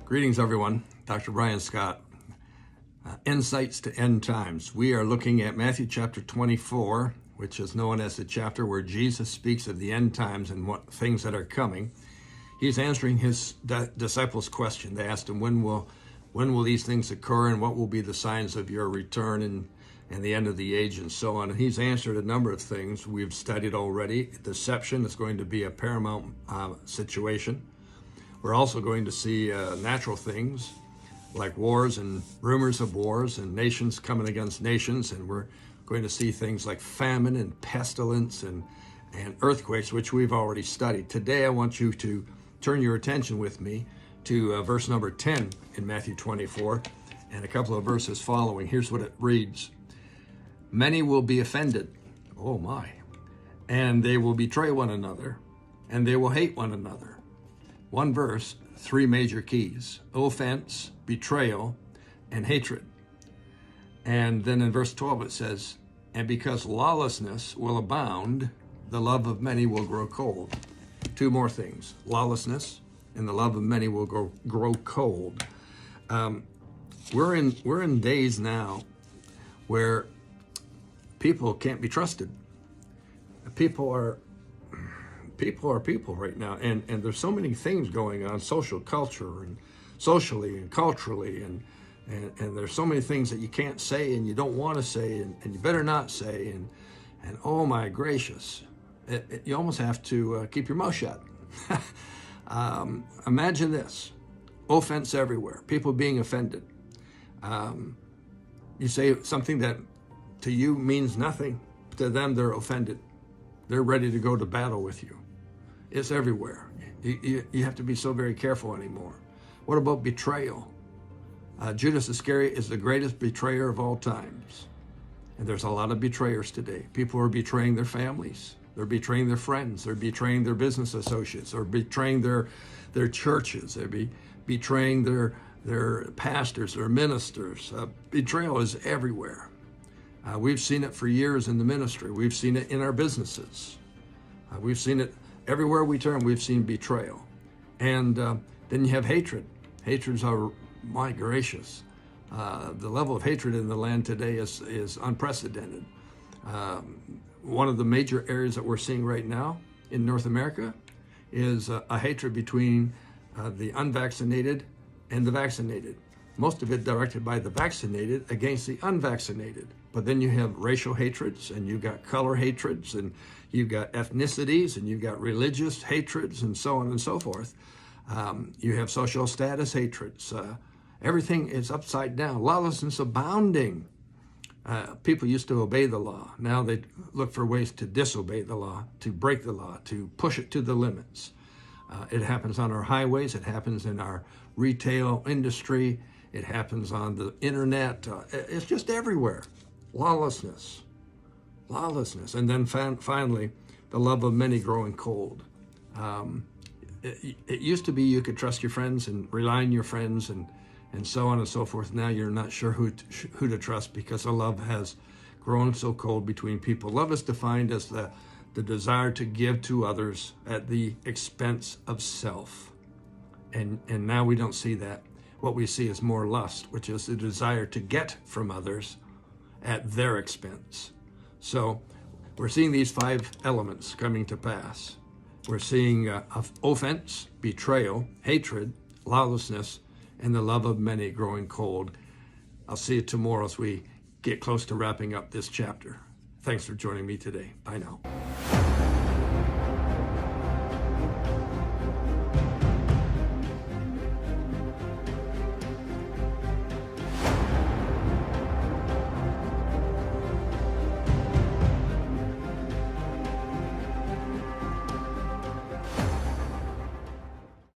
Greetings, everyone. Dr. Brian Scott. Insights to End Times. We are looking at Matthew chapter 24, which is known as the chapter where Jesus speaks of the end times and what things that are coming. He's answering his disciples' question. They asked him, when will these things occur, and what will be the signs of your return and the end of the age, and so on. And he's answered a number of things we've studied already. Deception is going to be a paramount situation. We're also going to see natural things like wars and rumors of wars and nations coming against nations. And we're going to see things like famine and pestilence and earthquakes, which we've already studied. Today, I want you to turn your attention with me to verse number 10 in Matthew 24 and a couple of verses following. Here's what it reads. Many will be offended. Oh my. And they will betray one another, and they will hate one another. One verse, three major keys: offense, betrayal, and hatred. And then in verse 12 it says, and because lawlessness will abound, the love of many will grow cold. Two more things: lawlessness and the love of many will grow cold. We're in days now where people can't be trusted. People are people right now, and there's so many things going on, social culture and socially and culturally, and there's so many things that you can't say and you don't want to say and you better not say, and oh my gracious, you almost have to keep your mouth shut. Imagine this: offense everywhere, people being offended. You say something that to you means nothing, to them they're offended. They're ready to go to battle with you. It's everywhere. You have to be so very careful anymore. What about betrayal? Judas Iscariot is the greatest betrayer of all times. And there's a lot of betrayers today. People are betraying their families. They're betraying their friends. They're betraying their business associates. They're betraying their churches. They're betraying their pastors, their ministers. Betrayal is everywhere. We've seen it for years in the ministry. We've seen it in our businesses. We've seen it everywhere we turn. We've seen betrayal. And then you have hatred. Hatreds are, my gracious. The level of hatred in the land today is unprecedented. One of the major areas that we're seeing right now in North America is a hatred between the unvaccinated and the vaccinated. Most of it directed by the vaccinated against the unvaccinated. But then you have racial hatreds, and you've got color hatreds, and you've got ethnicities, and you've got religious hatreds, and so on and so forth. You have social status hatreds. Everything is upside down. Lawlessness abounding. People used to obey the law. Now they look for ways to disobey the law, to break the law, to push it to the limits. It happens on our highways. It happens in our retail industry. It happens on the internet. It's just everywhere. Lawlessness. And then finally, the love of many growing cold. It used to be you could trust your friends and rely on your friends and so on and so forth. Now you're not sure who to trust because the love has grown so cold between people. Love is defined as the desire to give to others at the expense of self. And now we don't see that. What we see is more lust, which is the desire to get from others at their expense. So we're seeing these five elements coming to pass. We're seeing offense, betrayal, hatred, lawlessness, and the love of many growing cold. I'll see you tomorrow as we get close to wrapping up this chapter. Thanks for joining me today. Bye now.